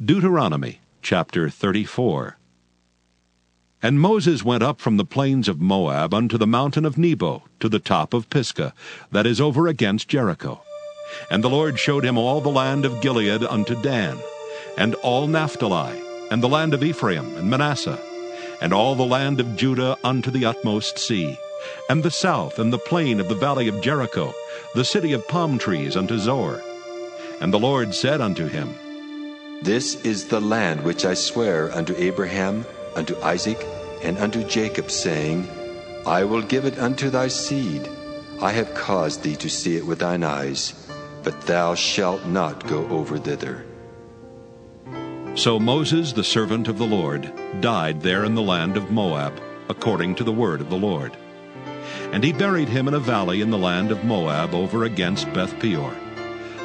Deuteronomy chapter 34. And Moses went up from the plains of Moab unto the mountain of Nebo, to the top of Pisgah, that is over against Jericho. And the Lord showed him all the land of Gilead unto Dan, and all Naphtali, and the land of Ephraim and Manasseh, and all the land of Judah unto the utmost sea, and the south, and the plain of the valley of Jericho, the city of palm trees unto Zor. And the Lord said unto him, This is the land which I swear unto Abraham, unto Isaac, and unto Jacob, saying, I will give it unto thy seed. I have caused thee to see it with thine eyes, but thou shalt not go over thither. So Moses, the servant of the Lord, died there in the land of Moab, according to the word of the Lord. And he buried him in a valley in the land of Moab over against Beth-peor.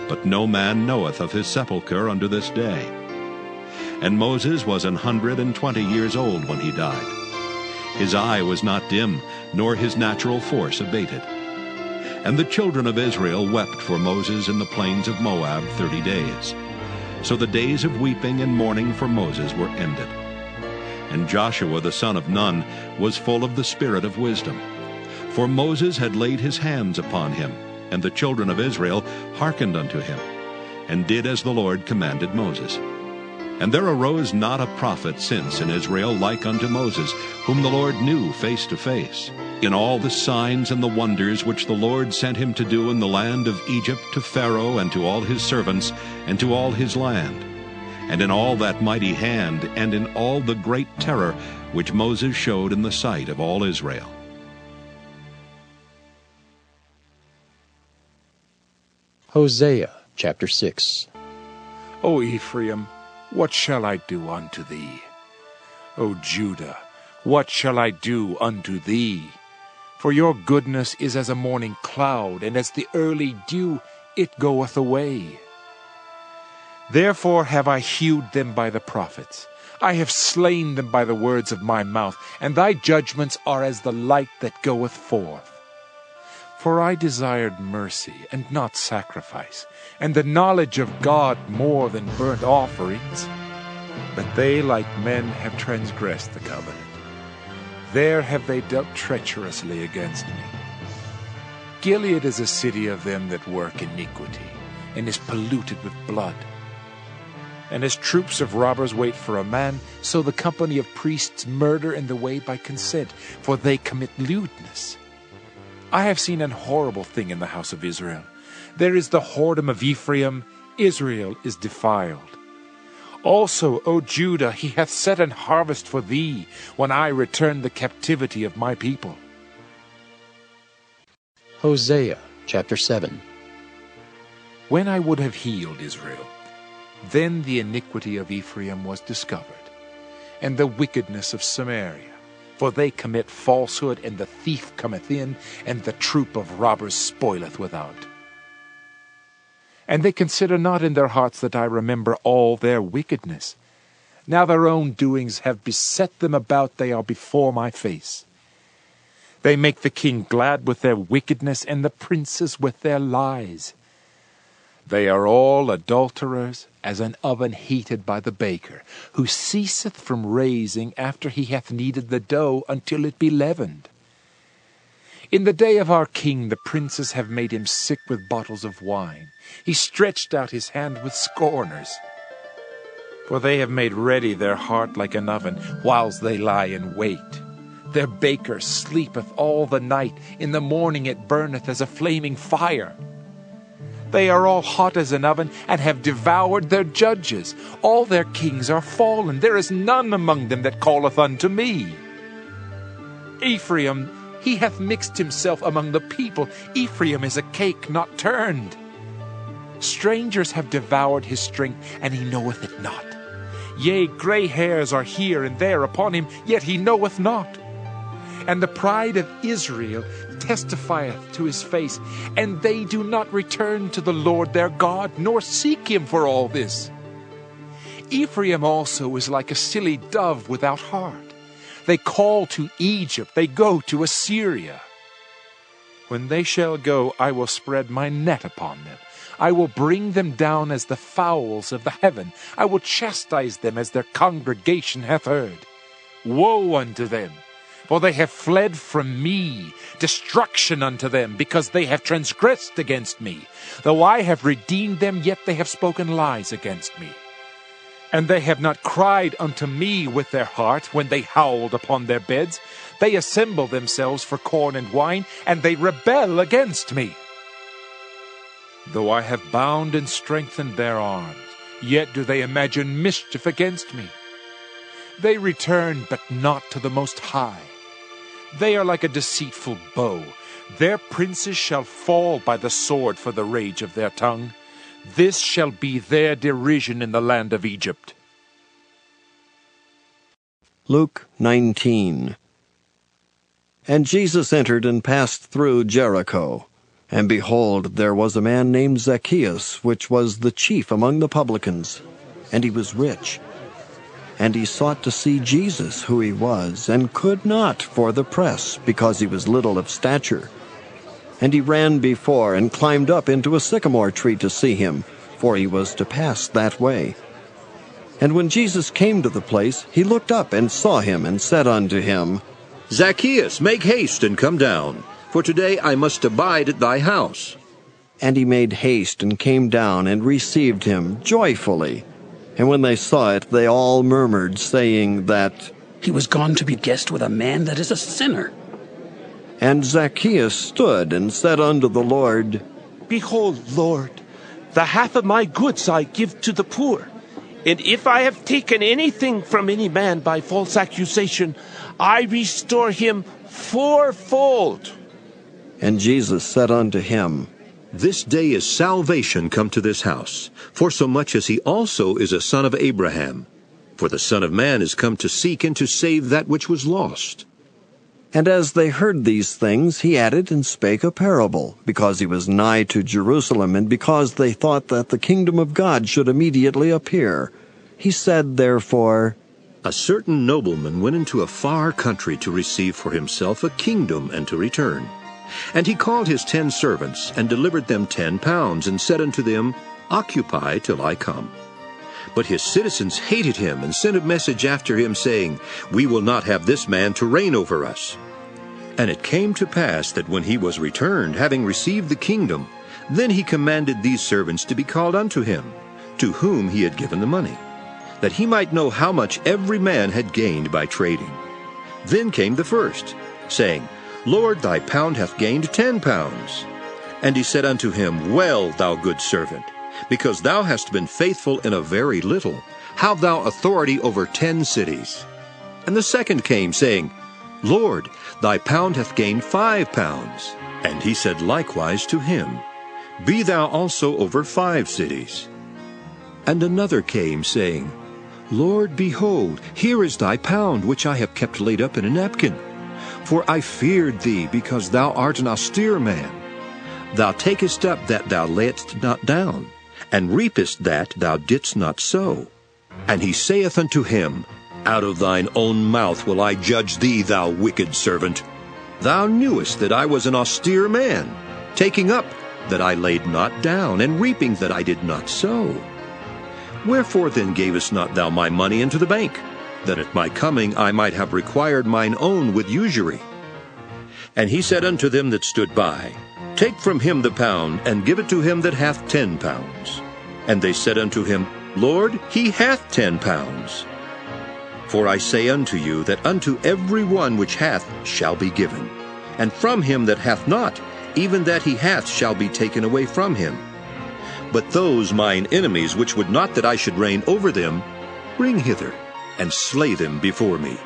But no man knoweth of his sepulchre unto this day. And Moses was 120 years old when he died. His eye was not dim, nor his natural force abated. And the children of Israel wept for Moses in the plains of Moab 30 days. So the days of weeping and mourning for Moses were ended. And Joshua the son of Nun was full of the spirit of wisdom. For Moses had laid his hands upon him, and the children of Israel hearkened unto him, and did as the Lord commanded Moses. And there arose not a prophet since in Israel like unto Moses, whom the Lord knew face to face, in all the signs and the wonders which the Lord sent him to do in the land of Egypt to Pharaoh and to all his servants and to all his land, and in all that mighty hand and in all the great terror which Moses showed in the sight of all Israel. Hosea chapter 6. O Ephraim, what shall I do unto thee? O Judah, what shall I do unto thee? For your goodness is as a morning cloud, and as the early dew, it goeth away. Therefore have I hewed them by the prophets. I have slain them by the words of my mouth, and thy judgments are as the light that goeth forth. For I desired mercy, and not sacrifice, and the knowledge of God more than burnt offerings. But they, like men, have transgressed the covenant. There have they dealt treacherously against me. Gilead is a city of them that work iniquity, and is polluted with blood. And as troops of robbers wait for a man, so the company of priests murder in the way by consent, for they commit lewdness. I have seen an horrible thing in the house of Israel. There is the whoredom of Ephraim, Israel is defiled. Also, O Judah, he hath set an harvest for thee, when I return the captivity of my people. Hosea chapter 7. When I would have healed Israel, then the iniquity of Ephraim was discovered, and the wickedness of Samaria. For they commit falsehood, and the thief cometh in, and the troop of robbers spoileth without. And they consider not in their hearts that I remember all their wickedness. Now their own doings have beset them about, they are before my face. They make the king glad with their wickedness, and the princes with their lies. They are all adulterers, as an oven heated by the baker, who ceaseth from raising after he hath kneaded the dough until it be leavened. In the day of our king the princes have made him sick with bottles of wine. He stretched out his hand with scorners. For they have made ready their heart like an oven, whiles they lie in wait. Their baker sleepeth all the night, in the morning it burneth as a flaming fire. They are all hot as an oven, and have devoured their judges. All their kings are fallen. There is none among them that calleth unto me. Ephraim, he hath mixed himself among the people. Ephraim is a cake not turned. Strangers have devoured his strength, and he knoweth it not. Yea, gray hairs are here and there upon him, yet he knoweth not. And the pride of Israel testifieth to his face, and they do not return to the Lord their God, nor seek him for all this. Ephraim also is like a silly dove without heart. They call to Egypt, they go to Assyria. When they shall go, I will spread my net upon them. I will bring them down as the fowls of the heaven. I will chastise them as their congregation hath heard. Woe unto them! For they have fled from me, destruction unto them, because they have transgressed against me. Though I have redeemed them, yet they have spoken lies against me. And they have not cried unto me with their heart when they howled upon their beds. They assemble themselves for corn and wine, and they rebel against me. Though I have bound and strengthened their arms, yet do they imagine mischief against me. They return, but not to the Most High. They are like a deceitful bow. Their princes shall fall by the sword for the rage of their tongue. This shall be their derision in the land of Egypt. Luke 19. And Jesus entered and passed through Jericho. And behold, there was a man named Zacchaeus, which was the chief among the publicans, and he was rich. And he sought to see Jesus, who he was, and could not for the press, because he was little of stature. And he ran before, and climbed up into a sycamore tree to see him, for he was to pass that way. And when Jesus came to the place, he looked up and saw him, and said unto him, Zacchaeus, make haste and come down, for today I must abide at thy house. And he made haste, and came down, and received him joyfully. And when they saw it, they all murmured, saying that he was gone to be guest with a man that is a sinner. And Zacchaeus stood and said unto the Lord, Behold, Lord, the half of my goods I give to the poor. And if I have taken anything from any man by false accusation, I restore him fourfold. And Jesus said unto him, This day is salvation come to this house, forsomuch as he also is a son of Abraham. For the Son of Man is come to seek and to save that which was lost. And as they heard these things, he added and spake a parable, because he was nigh to Jerusalem, and because they thought that the kingdom of God should immediately appear. He said therefore, A certain nobleman went into a far country to receive for himself a kingdom and to return. And he called his 10 servants, and delivered them 10 pounds, and said unto them, Occupy till I come. But his citizens hated him, and sent a message after him, saying, We will not have this man to reign over us. And it came to pass that when he was returned, having received the kingdom, then he commanded these servants to be called unto him, to whom he had given the money, that he might know how much every man had gained by trading. Then came the first, saying, Lord, thy pound hath gained 10 pounds. And he said unto him, Well, thou good servant, because thou hast been faithful in a very little, have thou authority over 10 cities. And the second came, saying, Lord, thy pound hath gained 5 pounds. And he said likewise to him, Be thou also over 5 cities. And another came, saying, Lord, behold, here is thy pound, which I have kept laid up in a napkin. For I feared thee, because thou art an austere man. Thou takest up that thou layedst not down, and reapest that thou didst not sow. And he saith unto him, Out of thine own mouth will I judge thee, thou wicked servant. Thou knewest that I was an austere man, taking up that I laid not down, and reaping that I did not sow. Wherefore then gavest not thou my money into the bank, that at my coming I might have required mine own with usury? And he said unto them that stood by, Take from him the pound, and give it to him that hath 10 pounds. And they said unto him, Lord, he hath 10 pounds. For I say unto you, that unto every one which hath shall be given, and from him that hath not, even that he hath shall be taken away from him. But those mine enemies, which would not that I should reign over them, bring hither, and slay them before me.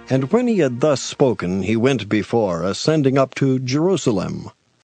And when he had thus spoken, he went before, ascending up to Jerusalem.